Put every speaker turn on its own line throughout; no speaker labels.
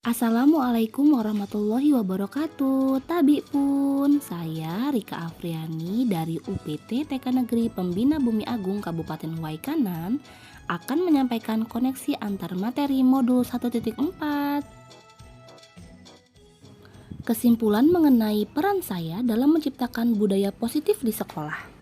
Assalamualaikum warahmatullahi wabarakatuh. Tabi pun, saya Rika Afriani dari UPT TK Negeri Pembina Bumi Agung Kabupaten Waikanan akan menyampaikan koneksi antar materi modul 1.4. Kesimpulan mengenai peran saya dalam menciptakan budaya positif di sekolah.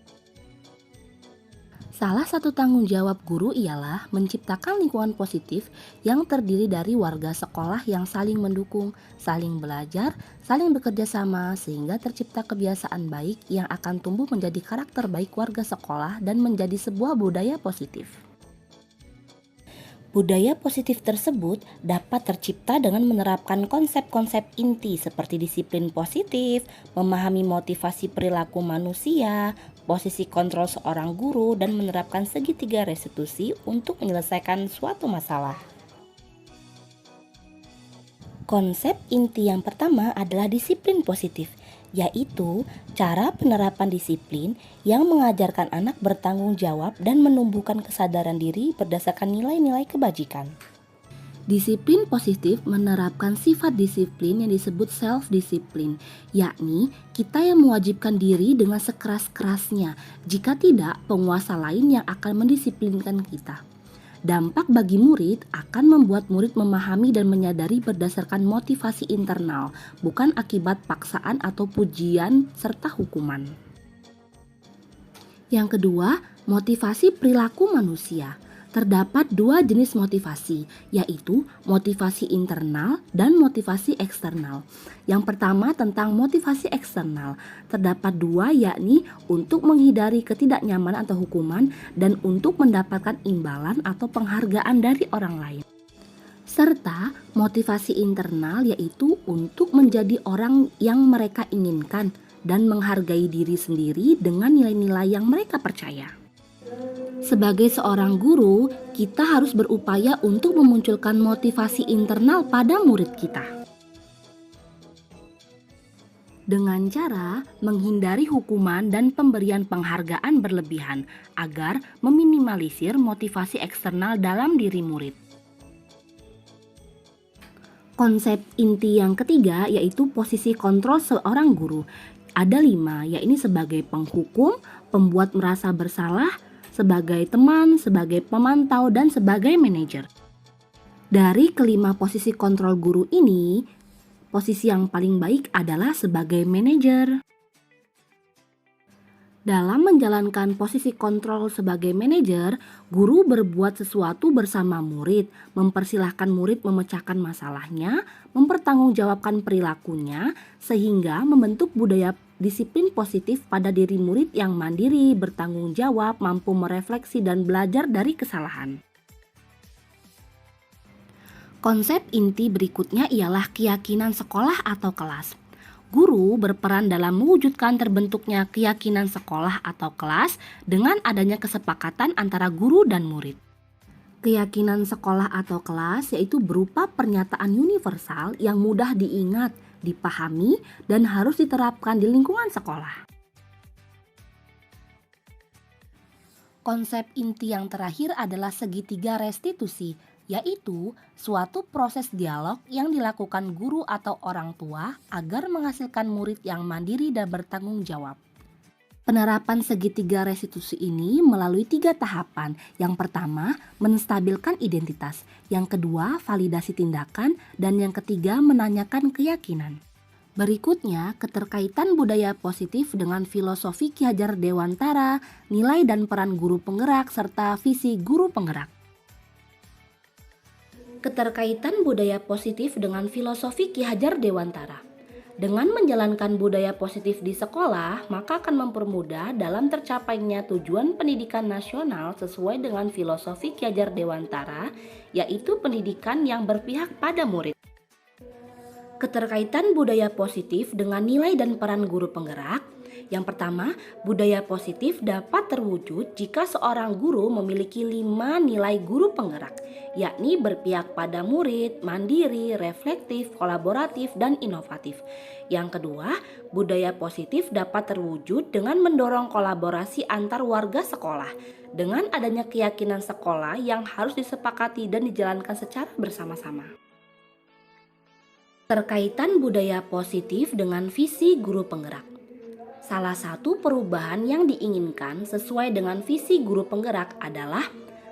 Salah satu tanggung jawab guru ialah menciptakan lingkungan positif yang terdiri dari warga sekolah yang saling mendukung, saling belajar, saling bekerja sama sehingga tercipta kebiasaan baik yang akan tumbuh menjadi karakter baik warga sekolah dan menjadi sebuah budaya positif. Budaya positif tersebut dapat tercipta dengan menerapkan konsep-konsep inti seperti disiplin positif, memahami motivasi perilaku manusia, posisi kontrol seorang guru, dan menerapkan segitiga restitusi untuk menyelesaikan suatu masalah. Konsep inti yang pertama adalah disiplin positif, yaitu cara penerapan disiplin yang mengajarkan anak bertanggung jawab dan menumbuhkan kesadaran diri berdasarkan nilai-nilai kebajikan. Disiplin positif menerapkan sifat disiplin yang disebut self-disiplin, yakni kita yang mewajibkan diri dengan sekeras-kerasnya, jika tidak penguasa lain yang akan mendisiplinkan kita. Dampak bagi murid akan membuat murid memahami dan menyadari berdasarkan motivasi internal, bukan akibat paksaan atau pujian serta hukuman. Yang kedua, motivasi perilaku manusia. Terdapat dua jenis motivasi, yaitu motivasi internal dan motivasi eksternal. Yang pertama tentang motivasi eksternal, terdapat dua, yakni untuk menghindari ketidaknyamanan atau hukuman dan untuk mendapatkan imbalan atau penghargaan dari orang lain. Serta motivasi internal, yaitu untuk menjadi orang yang mereka inginkan dan menghargai diri sendiri dengan nilai-nilai yang mereka percaya. Sebagai seorang guru, kita harus berupaya untuk memunculkan motivasi internal pada murid kita. Dengan cara menghindari hukuman dan pemberian penghargaan berlebihan agar meminimalisir motivasi eksternal dalam diri murid. Konsep inti yang ketiga yaitu posisi kontrol seorang guru. Ada 5, yaitu sebagai penghukum, pembuat merasa bersalah, sebagai teman, sebagai pemantau, dan sebagai manajer. Dari kelima posisi kontrol guru ini, posisi yang paling baik adalah sebagai manajer. Dalam menjalankan posisi kontrol sebagai manajer, guru berbuat sesuatu bersama murid, mempersilahkan murid memecahkan masalahnya, mempertanggungjawabkan perilakunya, sehingga membentuk budaya disiplin positif pada diri murid yang mandiri, bertanggung jawab, mampu merefleksi dan belajar dari kesalahan. Konsep inti berikutnya ialah keyakinan sekolah atau kelas. Guru berperan dalam mewujudkan terbentuknya keyakinan sekolah atau kelas dengan adanya kesepakatan antara guru dan murid. Keyakinan sekolah atau kelas yaitu berupa pernyataan universal yang mudah diingat, dipahami, dan harus diterapkan di lingkungan sekolah. Konsep inti yang terakhir adalah segitiga restitusi, yaitu suatu proses dialog yang dilakukan guru atau orang tua agar menghasilkan murid yang mandiri dan bertanggung jawab. Penerapan segitiga restitusi ini melalui 3 tahapan. Yang pertama, menstabilkan identitas. Yang kedua, validasi tindakan. Dan yang ketiga, menanyakan keyakinan. Berikutnya, keterkaitan budaya positif dengan filosofi Ki Hajar Dewantara, nilai dan peran guru penggerak, serta visi guru penggerak. Keterkaitan budaya positif dengan filosofi Ki Hajar Dewantara. Dengan menjalankan budaya positif di sekolah, maka akan mempermudah dalam tercapainya tujuan pendidikan nasional sesuai dengan filosofi Ki Hajar Dewantara, yaitu pendidikan yang berpihak pada murid. Keterkaitan budaya positif dengan nilai dan peran guru penggerak. Yang pertama, budaya positif dapat terwujud jika seorang guru memiliki 5 nilai guru penggerak, yakni berpihak pada murid, mandiri, reflektif, kolaboratif, dan inovatif. Yang kedua, budaya positif dapat terwujud dengan mendorong kolaborasi antar warga sekolah, dengan adanya keyakinan sekolah yang harus disepakati dan dijalankan secara bersama-sama. Terkaitan budaya positif dengan visi guru penggerak. Salah satu perubahan yang diinginkan sesuai dengan visi guru penggerak adalah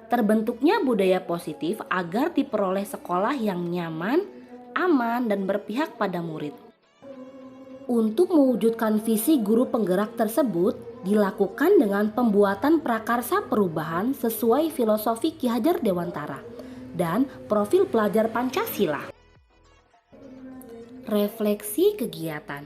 terbentuknya budaya positif agar diperoleh sekolah yang nyaman, aman, dan berpihak pada murid. Untuk mewujudkan visi guru penggerak tersebut dilakukan dengan pembuatan prakarsa perubahan sesuai filosofi Ki Hajar Dewantara dan profil pelajar Pancasila. Refleksi kegiatan.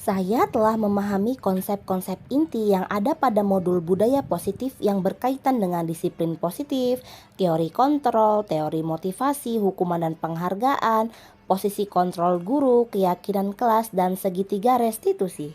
Saya telah memahami konsep-konsep inti yang ada pada modul budaya positif yang berkaitan dengan disiplin positif, teori kontrol, teori motivasi, hukuman dan penghargaan, posisi kontrol guru, keyakinan kelas, dan segitiga restitusi.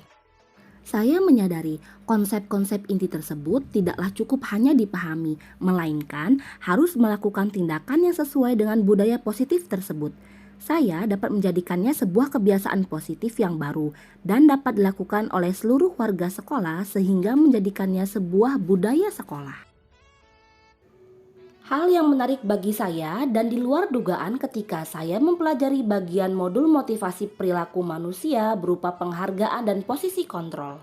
Saya menyadari konsep-konsep inti tersebut tidaklah cukup hanya dipahami, melainkan harus melakukan tindakan yang sesuai dengan budaya positif tersebut. Saya dapat menjadikannya sebuah kebiasaan positif yang baru dan dapat dilakukan oleh seluruh warga sekolah sehingga menjadikannya sebuah budaya sekolah. Hal yang menarik bagi saya dan di luar dugaan ketika saya mempelajari bagian modul motivasi perilaku manusia berupa penghargaan dan posisi kontrol.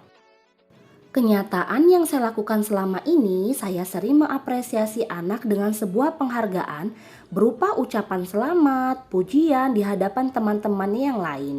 Kenyataan yang saya lakukan selama ini, saya sering mengapresiasi anak dengan sebuah penghargaan berupa ucapan selamat, pujian di hadapan teman-temannya yang lain.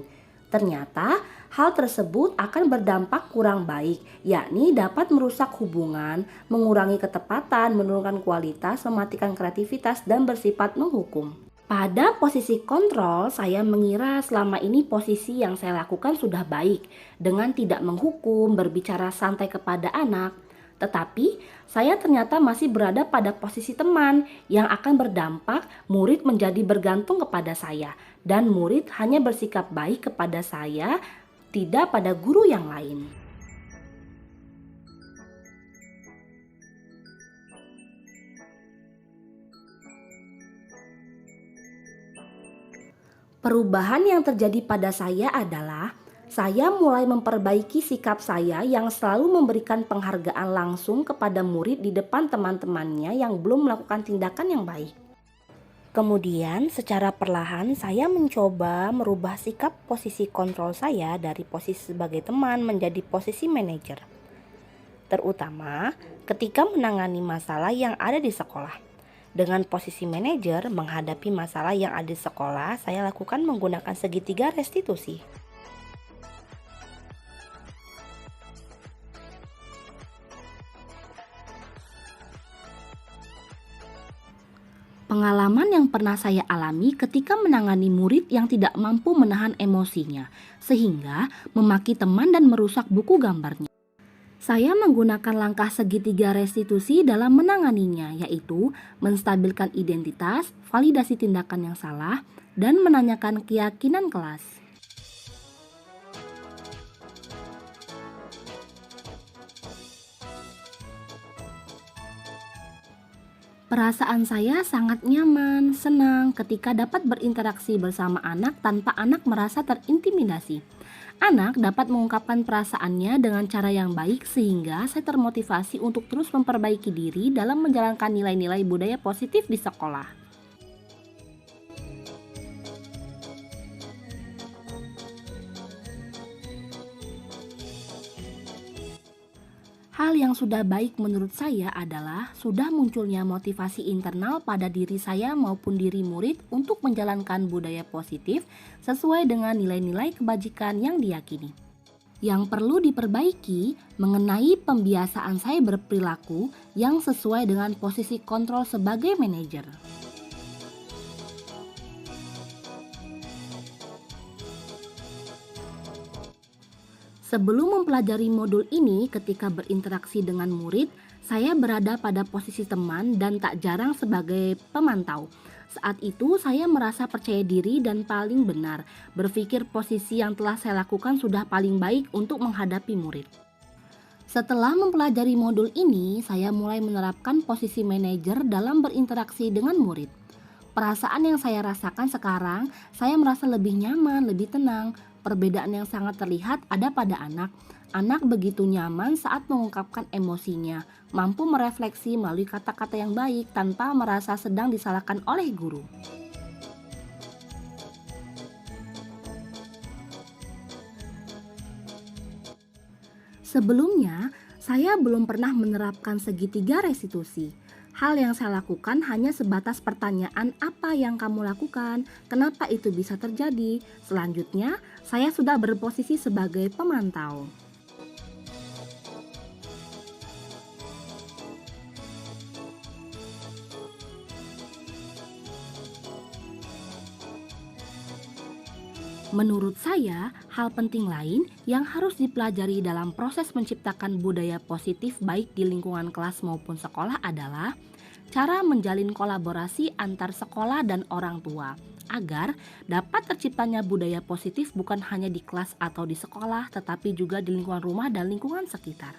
Ternyata hal tersebut akan berdampak kurang baik, yakni dapat merusak hubungan, mengurangi ketepatan, menurunkan kualitas, mematikan kreativitas, dan bersifat menghukum. Pada posisi kontrol, saya mengira selama ini posisi yang saya lakukan sudah baik dengan tidak menghukum, berbicara santai kepada anak. Tetapi saya ternyata masih berada pada posisi teman yang akan berdampak murid menjadi bergantung kepada saya dan murid hanya bersikap baik kepada saya, tidak pada guru yang lain. Perubahan yang terjadi pada saya adalah saya mulai memperbaiki sikap saya yang selalu memberikan penghargaan langsung kepada murid di depan teman-temannya yang belum melakukan tindakan yang baik. Kemudian secara perlahan saya mencoba merubah sikap posisi kontrol saya dari posisi sebagai teman menjadi posisi manajer. Terutama ketika menangani masalah yang ada di sekolah. Dengan posisi manajer menghadapi masalah yang ada di sekolah, saya lakukan menggunakan segitiga restitusi. Pengalaman yang pernah saya alami ketika menangani murid yang tidak mampu menahan emosinya, sehingga memaki teman dan merusak buku gambarnya. Saya menggunakan langkah segitiga restitusi dalam menanganinya, yaitu menstabilkan identitas, validasi tindakan yang salah, dan menanyakan keyakinan kelas. Perasaan saya sangat nyaman, senang ketika dapat berinteraksi bersama anak tanpa anak merasa terintimidasi. Anak dapat mengungkapkan perasaannya dengan cara yang baik sehingga saya termotivasi untuk terus memperbaiki diri dalam menjalankan nilai-nilai budaya positif di sekolah. Hal yang sudah baik menurut saya adalah sudah munculnya motivasi internal pada diri saya maupun diri murid untuk menjalankan budaya positif sesuai dengan nilai-nilai kebajikan yang diyakini. Yang perlu diperbaiki mengenai pembiasaan saya berperilaku yang sesuai dengan posisi kontrol sebagai manajer. Sebelum mempelajari modul ini, ketika berinteraksi dengan murid, saya berada pada posisi teman dan tak jarang sebagai pemantau. Saat itu saya merasa percaya diri dan paling benar, berpikir posisi yang telah saya lakukan sudah paling baik untuk menghadapi murid. Setelah mempelajari modul ini, saya mulai menerapkan posisi manajer dalam berinteraksi dengan murid. Perasaan yang saya rasakan sekarang, saya merasa lebih nyaman, lebih tenang. Perbedaan yang sangat terlihat ada pada anak. Anak begitu nyaman saat mengungkapkan emosinya, mampu merefleksi melalui kata-kata yang baik tanpa merasa sedang disalahkan oleh guru. Sebelumnya, saya belum pernah menerapkan segitiga restitusi. Hal yang saya lakukan hanya sebatas pertanyaan apa yang kamu lakukan, kenapa itu bisa terjadi. Selanjutnya, saya sudah berposisi sebagai pemantau. Menurut saya, hal penting lain yang harus dipelajari dalam proses menciptakan budaya positif baik di lingkungan kelas maupun sekolah adalah cara menjalin kolaborasi antar sekolah dan orang tua agar dapat terciptanya budaya positif bukan hanya di kelas atau di sekolah tetapi juga di lingkungan rumah dan lingkungan sekitar.